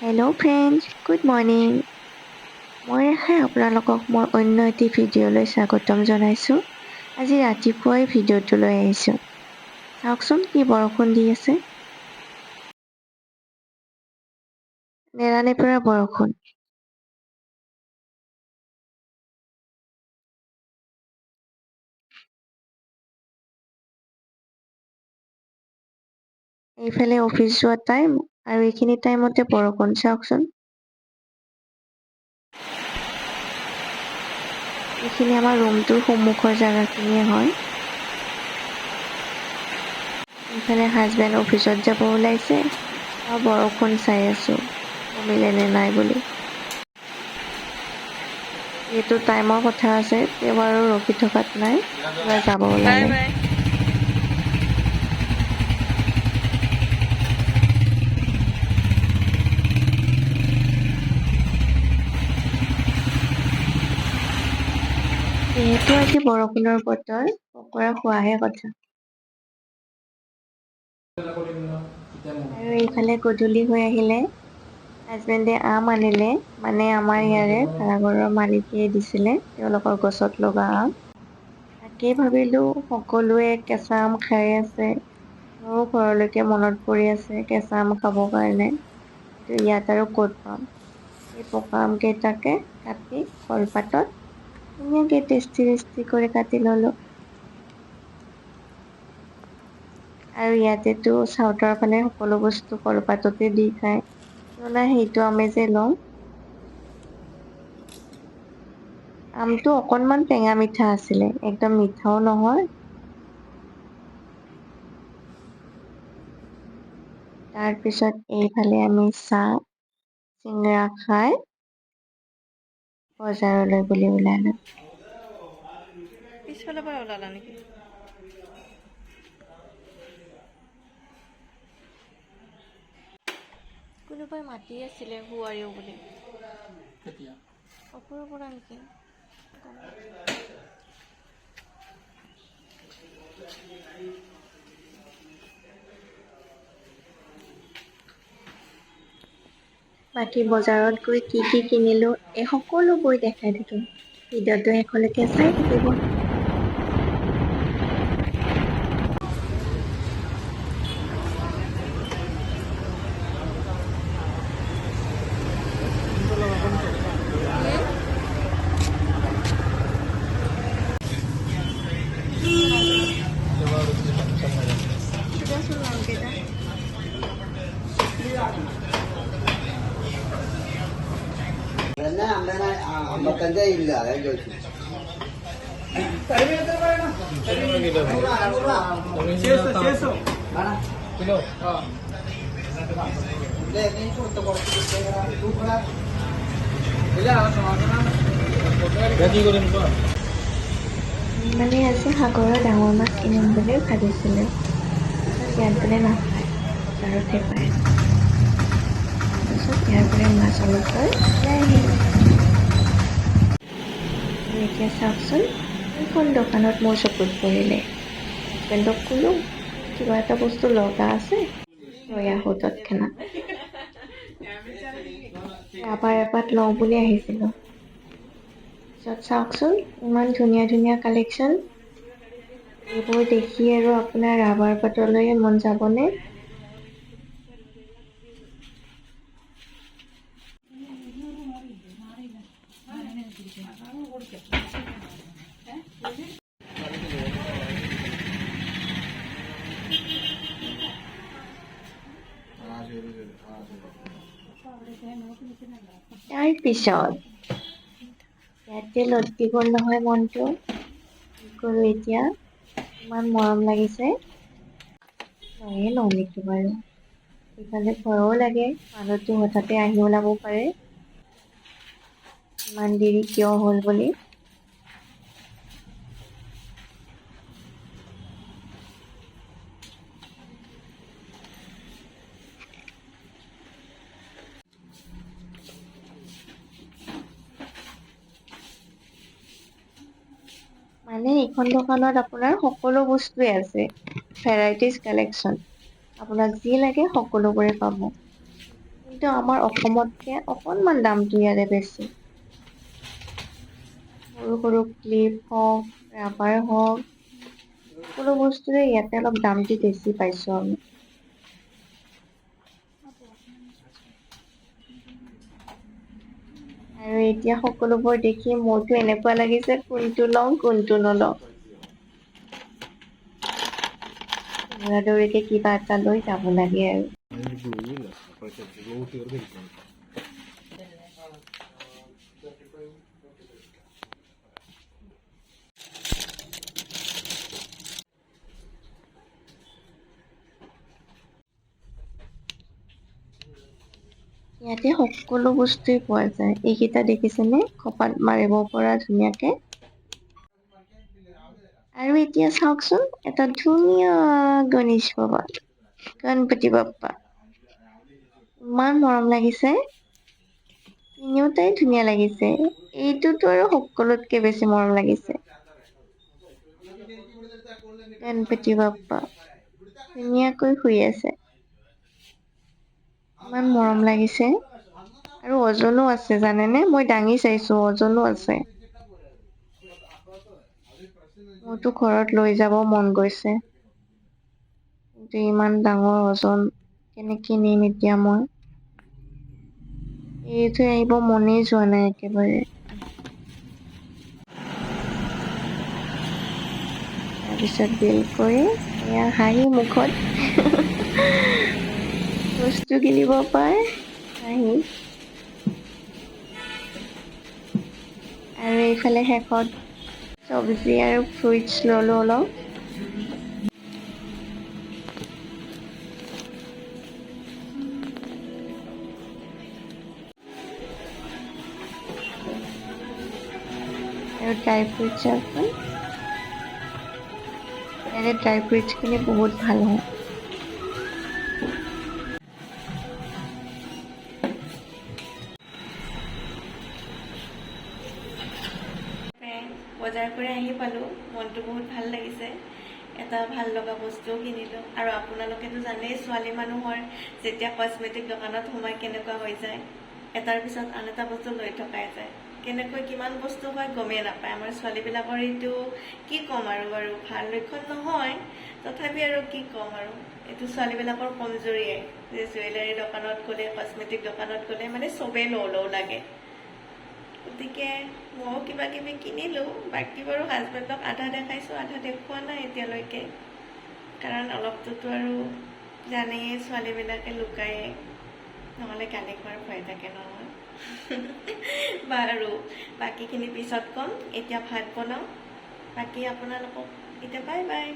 Hello' friends, good morning. মই আপোনালোকক মই অন্য এটি ভিডিঅ'লৈ স্বাগতম জনাইছোঁ। আজি ৰাতিপুৱাই ভিডিঅ'টো লৈ আহিছোঁ। চাওকচোন কি বৰষুণ দি আছে, নেৰানেপেৰা বৰষুণ। এইফালে অফিচ যোৱা টাইম আৰু এইখিনি টাইমতে বৰষুণ, চাওকচোন। এইখিনি আমাৰ ৰুমটোৰ সন্মুখৰ জেগাখিনিয়ে হয়। এইফালে হাজবেণ্ড অফিচত যাব ওলাইছে, মই বৰষুণ চাই আছোঁ কমিলে নে নাই বুলি। এইটো টাইমৰ কথা আছে, তেওঁ আৰু ৰখি থকাত নাই, কিবা যাব ওলালে। যিহেতু আজি বৰষুণৰ বতৰ, পকৰা খোৱাহে কথা। আৰু এইফালে গধূলি হৈ আহিলে হাজবেণ্ডে আম আনিলে, মানে আমাৰ ইয়াৰে ভাড়াঘৰৰ মালিকে দিছিলে, তেওঁলোকৰ গছত লগা আম। তাকেই ভাবিলোঁ সকলোৱে কেঁচা আম খাই আছে, মোৰো ঘৰলৈকে মনত পৰি আছে কেঁচা আম খাবৰ কাৰণে, কিন্তু ইয়াত আৰু ক'ত পাম। এই পকা আম কেইটাকে কাটি কলপাতত ধুনীয়াকৈ টেষ্টি কৰি কাটি ল'লোঁ। আৰু ইয়াতেতো চাউথৰ ফালে সকলো বস্তু কলপাততে দি খায়, নাই সেইটো আমেজে লওঁ। আমটো অকণমান টেঙা মিঠা আছিলে, একদম মিঠাও নহয়। তাৰপিছত এইফালে আমি চাহ চিঙৰা খাই বজাৰলৈ বুলি ওলালোঁ। পিছফালৰ পৰা ওলালা নেকি? কোনোবাই মাতি আছিলে বোৱাৰীও বুলি। কেতিয়া? ওপৰৰ পৰা নেকি? বাকী বজাৰত গৈ কি কিনিলোঁ, এই সকলোবোৰ দেখাই থাকিম। ভিডিঅ'টো শেষলৈকে চাই থাকিব। അമ്പത്തഞ്ചേ ഇല്ല അതായത് ചോദിച്ചു মানে আজি সাগৰৰ ডাঙৰ মাছ কিনিম বুলি ভাবিছিলোঁ, ইয়াত বোলে নাপায়, বজাৰতহে পায়। তাৰপিছত ইয়াৰ পৰা মাছ অলপ লৈ আহিলোঁ। এতিয়া চাওকচোন, এইখন দোকানত মোৰ চকুত পৰিলে। হাজবেণ্ডক ক'লোঁ কিবা এটা বস্তু লগা আছে, লৈ আহোঁ তৎক্ষণাত। ৰাবাৰ এপাত লওঁ বুলি আহিছিলোঁ। পিছত চাওকচোন, ইমান ধুনীয়া কালেকশ্যন। এইবোৰ দেখি আৰু আপোনাৰ ৰাবাৰ পাতলৈয়ে মন যাবনে? তাৰপিছত ইয়াতে লটকি গ'ল নহয় মনটো। কি কৰোঁ এতিয়া, ইমান মৰম লাগিছে, লৈয়ে লওঁ নেকি বাৰু। ইফালে ভয়ো লাগে মানুহটো হঠাতে আহি ওলাব পাৰে, ইমান দেৰি কিয় হ'ল বুলি। মানে এইখন দোকানত আপোনাৰ সকলো বস্তুৱে আছে, ভেৰাইটিজ কালেকশ্যন, আপোনাক যি লাগে সকলোবোৰে পাব। কিন্তু আমাৰ অসমতকে অকণমান দামটো ইয়াৰে বেছি। সৰু সৰু ক্লিপ হওক, ৰাবাৰ হওক, সকলো বস্তুৰে ইয়াতে অলপ দামটো বেছি পাইছোঁ আমি। আৰু এতিয়া সকলোবোৰ দেখি মোৰতো এনেকুৱা লাগিছে কোনটো লওঁ কোনটো নলওঁ। দৌৰা দৌৰিকে কিবা এটা লৈ যাব লাগে আৰু। ইয়াতে সকলো বস্তুৱেই পোৱা যায়। এইকেইটা দেখিছেনে, খপাত মাৰিব পৰা ধুনীয়াকে। আৰু এতিয়া চাওকচোন, এটা ধুনীয়া গণেশ বাবা, গণপতি বাপ্পা, ইমান মৰম লাগিছে, তিনিওটাই ধুনীয়া লাগিছে। এইটোতো আৰু সকলোতকে বেছি মৰম লাগিছে। গণপতি বাপ্পা ধুনীয়াকৈ শুই আছে, ইমান মৰম লাগিছে। আৰু ওজনো আছে জানেনে, মই দাঙি চাইছো ওজনো আছে। মোৰতো ঘৰত লৈ যাব মন গৈছে, কিন্তু ইমান ডাঙৰ ওজন কেনেকে নিম এতিয়া মই। এৰি থৈ আহিব মনেই যোৱা নাই একেবাৰে। তাৰপিছত বিল কৰি এয়া হাঁহি মুখত বস্তু কিনিব পায় হাঁহি। আৰু এইফালে শেষত চব্জি আৰু ফ্ৰুইটছ ল'লো অলপ। আৰু ড্ৰাই ফ্ৰুইটছ চাওকচোন, ইয়াৰে ড্ৰাই ফ্ৰুইটছখিনি বহুত ভাল হয়। বজাৰ কৰি আহি পালোঁ, মনটো বহুত ভাল লাগিছে। এটা ভাল লগা বস্তুও কিনিলোঁ। আৰু আপোনালোকেতো জানেই ছোৱালী মানুহৰ যেতিয়া কছমেটিক দোকানত সোমাই কেনেকুৱা হৈ যায়, এটাৰ পিছত আন এটা বস্তু লৈ থকাই যায়। কেনেকৈ কিমান বস্তু হয় গমেই নাপায়। আমাৰ ছোৱালীবিলাকৰ এইটো কি ক'ম আৰু বাৰু ভাল লক্ষণ নহয়, তথাপি আৰু কি ক'ম আৰু, এইটো ছোৱালীবিলাকৰ কমজুৰিয়ে যে জুৱেলাৰী দোকানত গ'লে, কছমেটিক দোকানত গ'লে মানে চবেই লওঁ লওঁ লাগে। গতিকে ময়ো কিবা কিবি কিনিলোঁ। বাকী বাৰু হাজবেণ্ডক আধা দেখাইছোঁ, আধা দেখুওৱা নাই এতিয়ালৈকে, কাৰণ অলপটোতো আৰু জানেই ছোৱালীবিলাকে লুকায়ে, নহ'লে গালি খোৱাৰ ভয় থাকে নহয়। বাৰু বাকীখিনি পিছত ক'ম, এতিয়া ভাত বনাওঁ। বাকী আপোনালোকক এতিয়া বাই বাই।